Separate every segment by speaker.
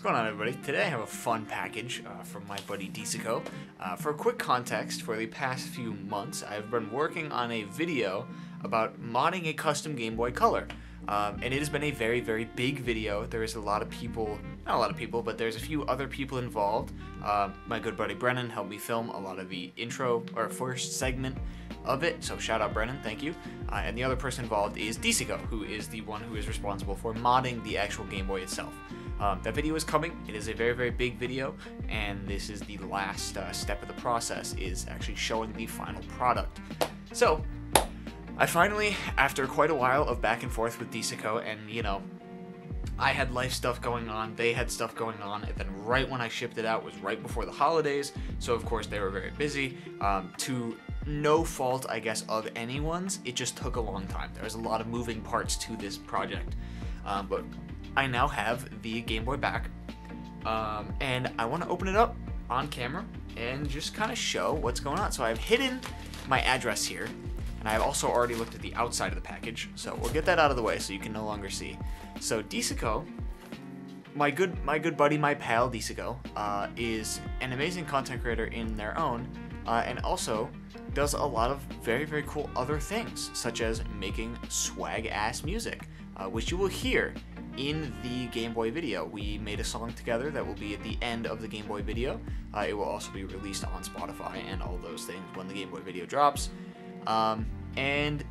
Speaker 1: going on, everybody? Today I have a fun package from my buddy Disuko. For a quick context, for the past few months I've been working on a video about modding a custom Game Boy Color. And it has been a very, very big video. There is a lot of people, not a lot of people, but there's a few other people involved. My good buddy Brennan helped me film a lot of the intro, or first segment of it, so shout out Brennan, thank you. And the other person involved is Disuko, who is the one who is responsible for modding the actual Game Boy itself. That video is coming. It is a very, very big video, and this is the last step of the process, is actually showing the final product. So, I finally, after quite a while of back and forth with Disuko, and you know, I had life stuff going on, they had stuff going on, and then right when I shipped it out was right before the holidays, so of course they were very busy. To no fault, I guess, of anyone's, it just took a long time. There was a lot of moving parts to this project, but I now have the Game Boy back, and I want to open it up on camera and just kind of show what's going on. So I've hidden my address here, and I've also already looked at the outside of the package, so we'll get that out of the way so you can no longer see. So Disuko, my good buddy, my pal Disuko, is an amazing content creator in their own, and also does a lot of very, very cool other things, such as making swag-ass music, which you will hear in the Game Boy video. We made a song together that will be at the end of the Game Boy video. It will also be released on Spotify and all those things when the Game Boy video drops. And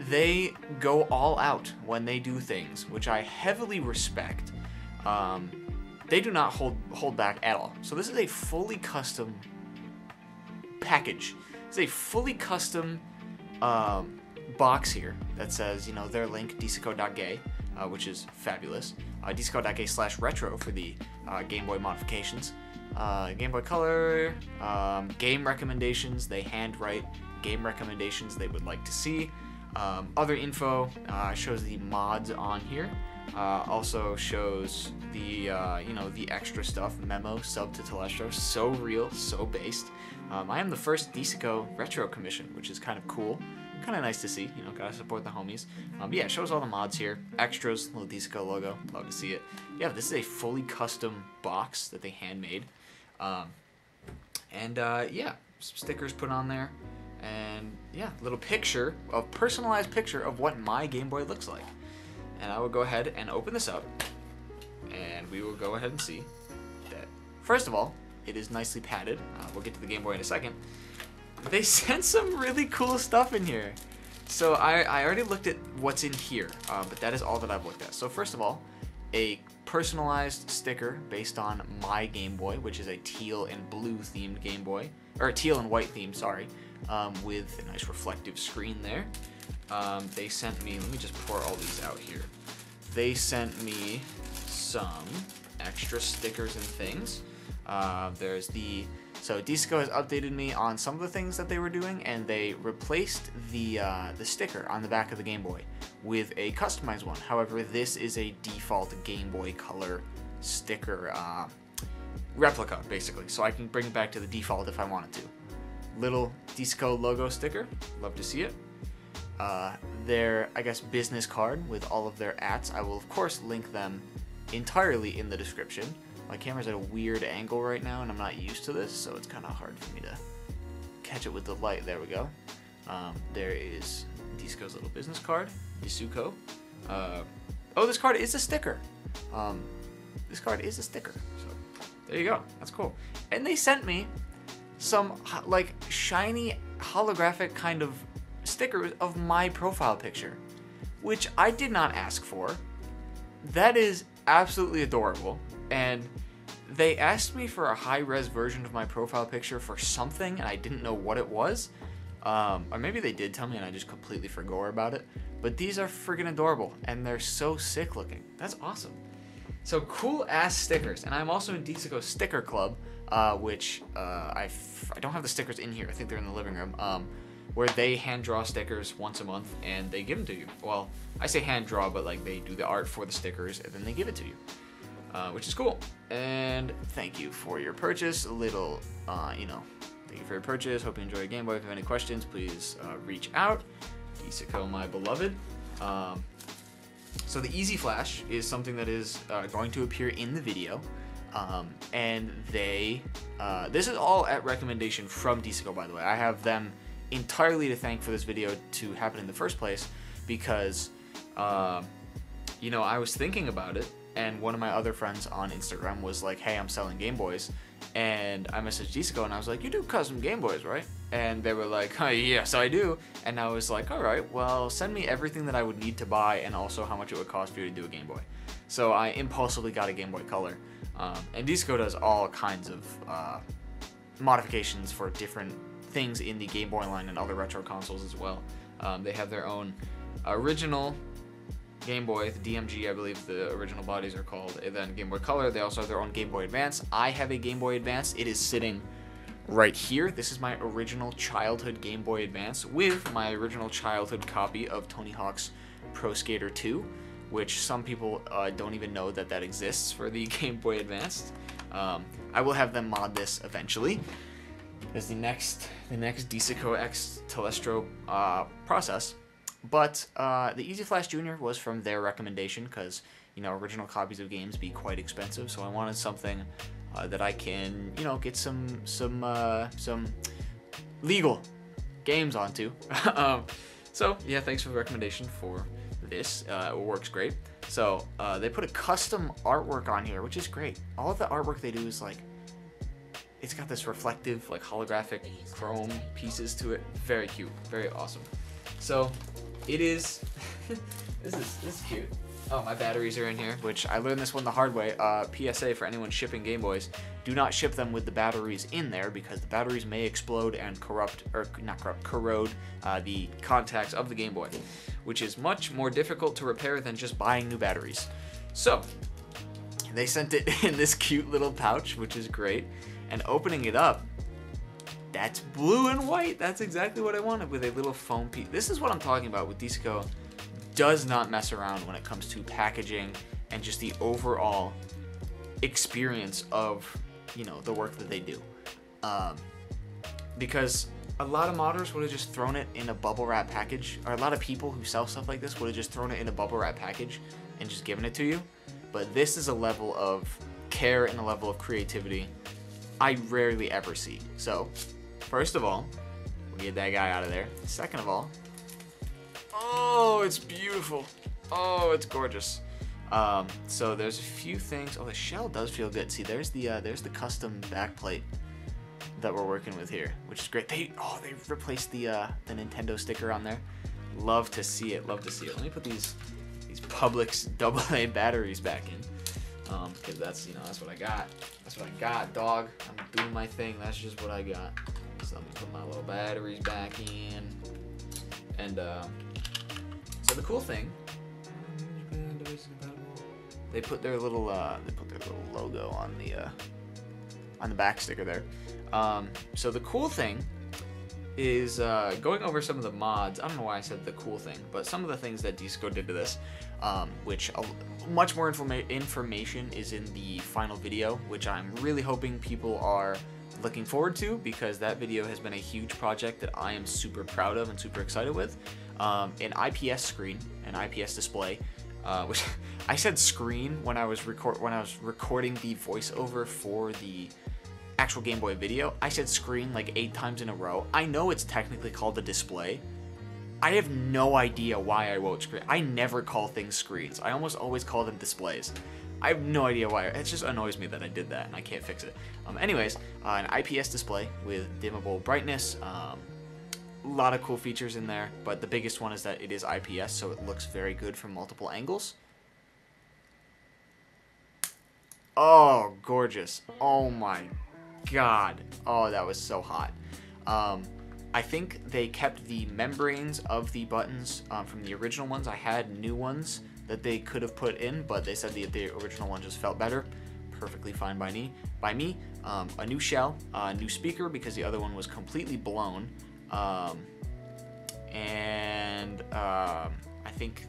Speaker 1: they go all out when they do things, which I heavily respect. They do not hold back at all. So this is a fully custom package. It's a fully custom box here that says, you know, their link, disuko.gay, which is fabulous. Disuko.gay/retro for the Game Boy modifications. Game Boy Color, game recommendations, they handwrite game recommendations they would like to see. Other info shows the mods on here. Also shows the you know, the extra stuff, memo, sub to Telestro, so real, so based. I am the first Disuko retro commission, which is kind of cool, kind of nice to see. You know, gotta support the homies. Yeah, it shows all the mods here, extras, little Disuko logo, love to see it. Yeah, this is a fully custom box that they handmade, yeah, some stickers put on there. And yeah, little picture, a personalized picture of what my Game Boy looks like. And I will go ahead and open this up, and we will go ahead and see that, first of all, it is nicely padded. We'll get to the Game Boy in a second. They sent some really cool stuff in here. So I already looked at what's in here, but that is all that I've looked at. So first of all, a personalized sticker based on my Game Boy, which is a teal and blue themed Game Boy, or teal and white themed, sorry. With a nice reflective screen there. They sent me, let me just pour all these out here. They sent me some extra stickers and things. So Disuko has updated me on some of the things that they were doing, and they replaced the sticker on the back of the Game Boy with a customized one. However, this is a default Game Boy Color sticker replica, basically. So I can bring it back to the default if I wanted to. Little Disuko logo sticker, love to see it. Their, I guess, business card with all of their ats. I will, of course, link them entirely in the description. My camera's at a weird angle right now, and I'm not used to this, so it's kind of hard for me to catch it with the light. There we go. There is Disuko's little business card, Disuko. Oh, this card is a sticker. This card is a sticker, so there you go. That's cool. And they sent me some like shiny holographic kind of stickers of my profile picture, which I did not ask for. That is absolutely adorable. And they asked me for a high-res version of my profile picture for something, and I didn't know what it was. Or maybe they did tell me and I just completely forgot about it. But these are friggin' adorable, and they're so sick looking. That's awesome. So cool ass stickers. And I'm also in Disuko's sticker club, which I don't have the stickers in here. I think they're in the living room. Where they hand draw stickers once a month and they give them to you. Well, I say hand draw, but like they do the art for the stickers and then they give it to you, which is cool. And thank you for your purchase. A little, you know, thank you for your purchase. Hope you enjoy your Game Boy. If you have any questions, please reach out. Disuko, my beloved. So the Easy Flash is something that is going to appear in the video. And they, this is all at recommendation from Disuko, by the way. I have them entirely to thank for this video to happen in the first place, because, you know, I was thinking about it, and one of my other friends on Instagram was like, hey, I'm selling Game Boys. And I messaged Disuko and I was like, you do custom Game Boys, right? And they were like, oh, yes, I do. And I was like, all right, well, send me everything that I would need to buy and also how much it would cost for you to do a Game Boy. So I impulsively got a Game Boy Color. And Disuko does all kinds of modifications for different things in the Game Boy line and other retro consoles as well. They have their own original Game Boy, the DMG, I believe the original bodies are called, and then Game Boy Color. They also have their own Game Boy Advance. I have a Game Boy Advance. It is sitting right here. This is my original childhood Game Boy Advance with my original childhood copy of Tony Hawk's Pro Skater 2, which some people don't even know that that exists for the Game Boy Advance. I will have them mod this eventually. There's the next Disuko X Telestro process. But the Easy Flash Junior was from their recommendation, because, you know, original copies of games be quite expensive, so I wanted something that I can, you know, get some legal games onto. So yeah, thanks for the recommendation for this. It works great. So they put a custom artwork on here, which is great. All of the artwork they do is like, it's got this reflective, like, holographic chrome pieces to it. Very cute, very awesome. So it is, this is cute. Oh, my batteries are in here, which I learned this one the hard way. PSA for anyone shipping Game Boys, do not ship them with the batteries in there, because the batteries may explode and corrode the contacts of the Game Boy, which is much more difficult to repair than just buying new batteries. So they sent it in this cute little pouch, which is great, and opening it up, that's blue and white. That's exactly what I wanted, with a little foam piece. This is what I'm talking about with Disuko. Does not mess around when it comes to packaging and just the overall experience of, you know, the work that they do. Because a lot of modders would have just thrown it in a bubble wrap package, or a lot of people who sell stuff like this would have just thrown it in a bubble wrap package and just given it to you. But this is a level of care and a level of creativity I rarely ever see. So, first of all, we'll get that guy out of there. Second of all, oh, it's beautiful. Oh, it's gorgeous. So there's a few things. Oh, the shell does feel good. See, there's the custom backplate that we're working with here, which is great. They replaced the Nintendo sticker on there. Love to see it. Love to see it. Let me put these Publix AA batteries back in. Because that's, you know, that's what I got. That's what I got, dog. I'm doing my thing. That's just what I got. So let me put my little batteries back in. And so the cool thing, they put their little logo on the back sticker there. So the cool thing is going over some of the mods. I don't know why I said the cool thing, but some of the things that Disuko did to this, which much more information is in the final video, which I'm really hoping people are looking forward to, because that video has been a huge project that I am super proud of and super excited with. An IPS screen, an IPS display, which I said screen when I was recording the voiceover for the actual Game Boy video. I said screen like 8 times in a row. I know it's technically called a display. I have no idea why I wrote screen. I never call things screens. I almost always call them displays. I have no idea why. It just annoys me that I did that and I can't fix it. Anyways, an IPS display with dimmable brightness. A lot of cool features in there, but the biggest one is that it is IPS, so it looks very good from multiple angles. Oh, gorgeous. Oh my god. Oh, that was so hot. I think they kept the membranes of the buttons from the original ones. I had new ones that they could have put in, but they said the original one just felt better. Perfectly fine by me. A new shell, a new speaker, because the other one was completely blown. I think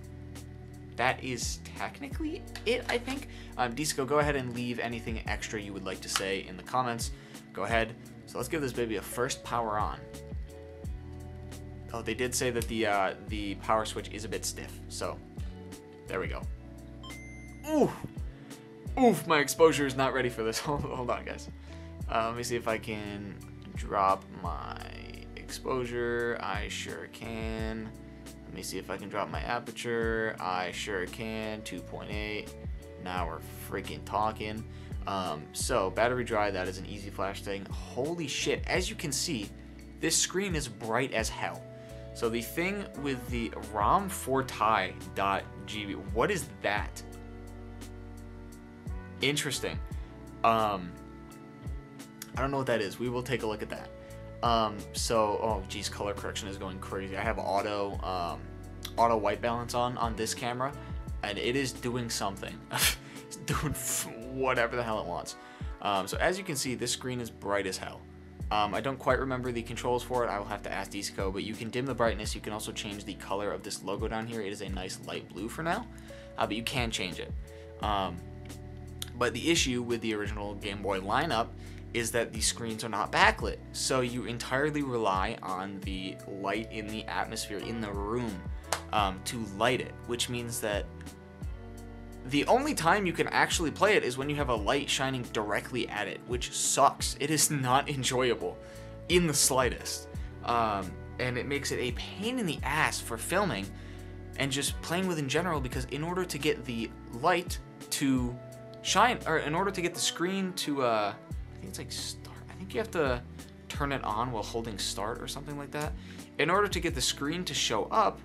Speaker 1: that is technically it, I think. Disuko, go ahead and leave anything extra you would like to say in the comments. Go ahead. So let's give this baby a first power on. Oh, they did say that the power switch is a bit stiff, so there we go. Ooh! Oof, my exposure is not ready for this. Hold on, guys. Let me see if I can drop my exposure. I sure can. Let me see if I can drop my aperture. I sure can. 2.8. Now we're freaking talking. So battery dry, that is an easy flash thing. Holy shit, as you can see, this screen is bright as hell. So the thing with the ROM Forti.gb, what is that? Interesting. I don't know what that is. We will take a look at that. Oh geez, color correction is going crazy. I have auto white balance on this camera, and it is doing something. It's doing whatever the hell it wants. So as you can see, this screen is bright as hell. I don't quite remember the controls for it. I will have to ask Disuko, but you can dim the brightness. You can also change the color of this logo down here. It is a nice light blue for now, but you can change it. But the issue with the original Game Boy lineup is that the screens are not backlit, so you entirely rely on the light in the atmosphere in the room to light it, which means that the only time you can actually play it is when you have a light shining directly at it, which sucks. It is not enjoyable in the slightest, and it makes it a pain in the ass for filming and just playing with in general, because in order to get the light to shine, or in order to get the screen to I think it's like start, I think you have to turn it on while holding start or something like that. In order to get the screen to show up,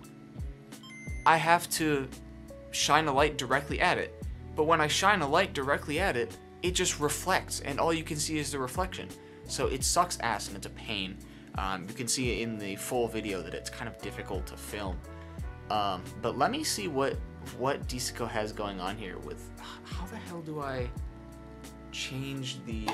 Speaker 1: I have to shine a light directly at it. But when I shine a light directly at it, it just reflects, and all you can see is the reflection. So it sucks ass, and it's a pain. You can see in the full video that it's kind of difficult to film. But let me see what Disuko has going on here with, how the hell do I change the,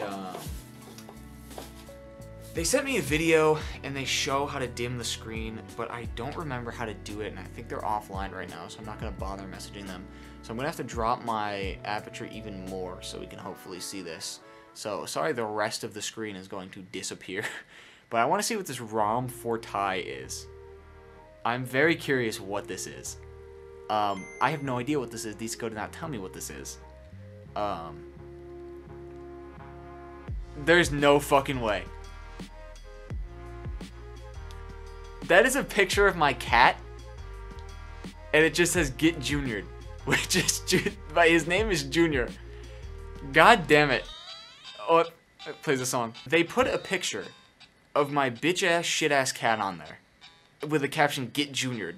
Speaker 1: they sent me a video and they show how to dim the screen, but I don't remember how to do it, and I think they're offline right now, so I'm not going to bother messaging them. So I'm going to have to drop my aperture even more so we can hopefully see this. So sorry the rest of the screen is going to disappear, but I want to see what this ROM Forti is. I'm very curious what this is. I have no idea what this is. Disuko did not tell me what this is. There's no fucking way. That is a picture of my cat, and it just says "Get Junior," which is his name is Junior. God damn it! Oh, it plays a song. They put a picture of my bitch ass shit ass cat on there with the caption "Get Junior."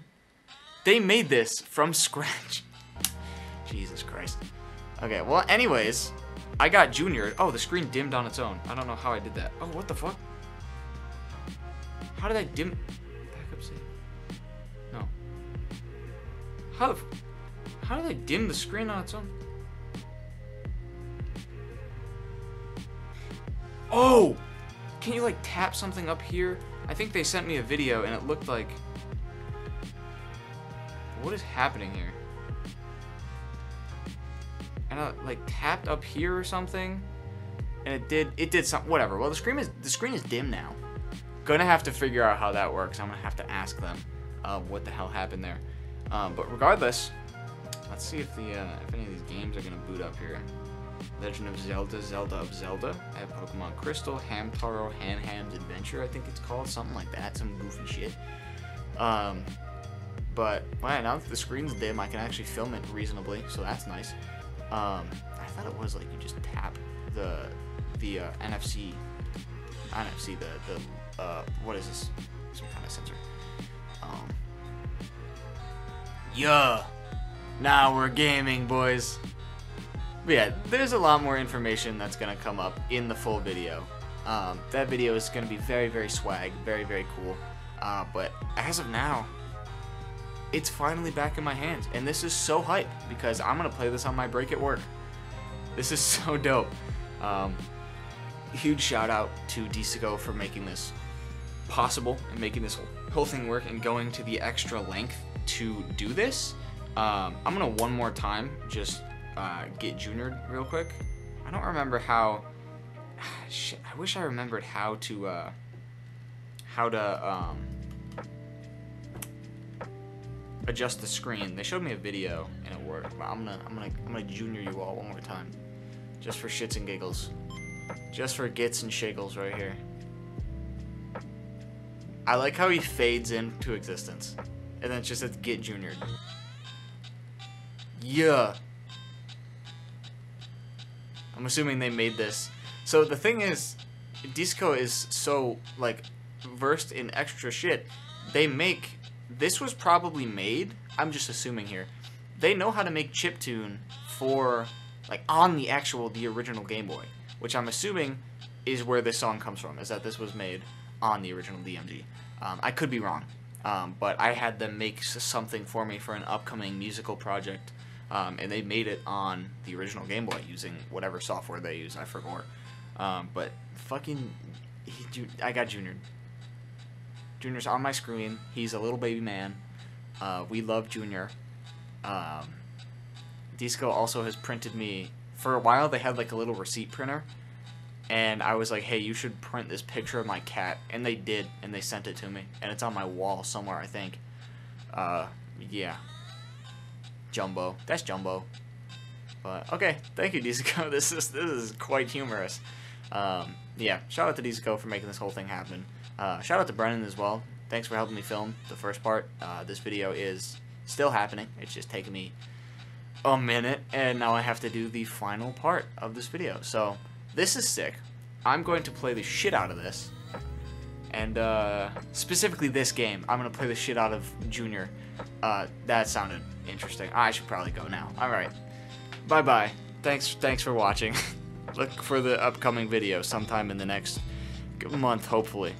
Speaker 1: They made this from scratch. Jesus Christ. Okay, well, anyways, I got Junior. Oh, the screen dimmed on its own. I don't know how I did that. Oh, what the fuck? How did I dim? Backup save. No. How did I dim the screen on its own? Oh! Can you like tap something up here? I think they sent me a video and it looked like... What is happening here? And I like tapped up here or something, and it did something. Whatever. Well, the screen is dim now. Gonna have to figure out how that works. I'm gonna have to ask them what the hell happened there. But regardless, let's see if any of these games are gonna boot up here. Legend of Zelda, Zelda of Zelda. I have Pokemon Crystal, Hamtaro, Ham's Adventure. I think it's called something like that. Some goofy shit. But well, now that the screen's dim, I can actually film it reasonably, so that's nice. I thought it was like you just tap the NFC, what is this? Some kind of sensor. Yeah, now we're gaming, boys. But yeah, there's a lot more information that's gonna come up in the full video. That video is gonna be very, very swag, very, very cool. But as of now, it's finally back in my hands, and this is so hype because I'm gonna play this on my break at work. This is so dope. Huge shout out to Disuko for making this possible and making this whole thing work and going to the extra length to do this. I'm gonna one more time just get Junior real quick. I don't remember how. Shit, I wish I remembered how to adjust the screen. They showed me a video and it worked, but I'm gonna Junior you all one more time. Just for shits and giggles. Just for gits and shiggles right here. I like how he fades into existence. And then it just says Get Junior. Yeah. I'm assuming they made this. So the thing is, Disuko is so, like, versed in extra shit. They make... This was probably made, I'm just assuming here, they know how to make chiptune for, like, on the original Game Boy. Which I'm assuming is where this song comes from, is that this was made on the original DMG. I could be wrong, but I had them make something for me for an upcoming musical project, and they made it on the original Game Boy using whatever software they use, I forgot. But fucking, I got Junior. Junior's on my screen. He's a little baby man. We love Junior. Disuko also has printed me, for a while they had like a little receipt printer, and I was like, hey, you should print this picture of my cat, and they did, and they sent it to me, and it's on my wall somewhere, I think. Yeah. Jumbo. That's Jumbo. But, okay, thank you, Disuko. This is quite humorous. Yeah, shout out to Disuko for making this whole thing happen. Shout out to Brennan as well. Thanks for helping me film the first part. This video is still happening. It's just taking me a minute, and now I have to do the final part of this video. So, this is sick. I'm going to play the shit out of this. And, specifically this game. I'm going to play the shit out of Junior. That sounded interesting. I should probably go now. Alright. Bye-bye. Thanks for watching. Look for the upcoming video sometime in the next month, hopefully.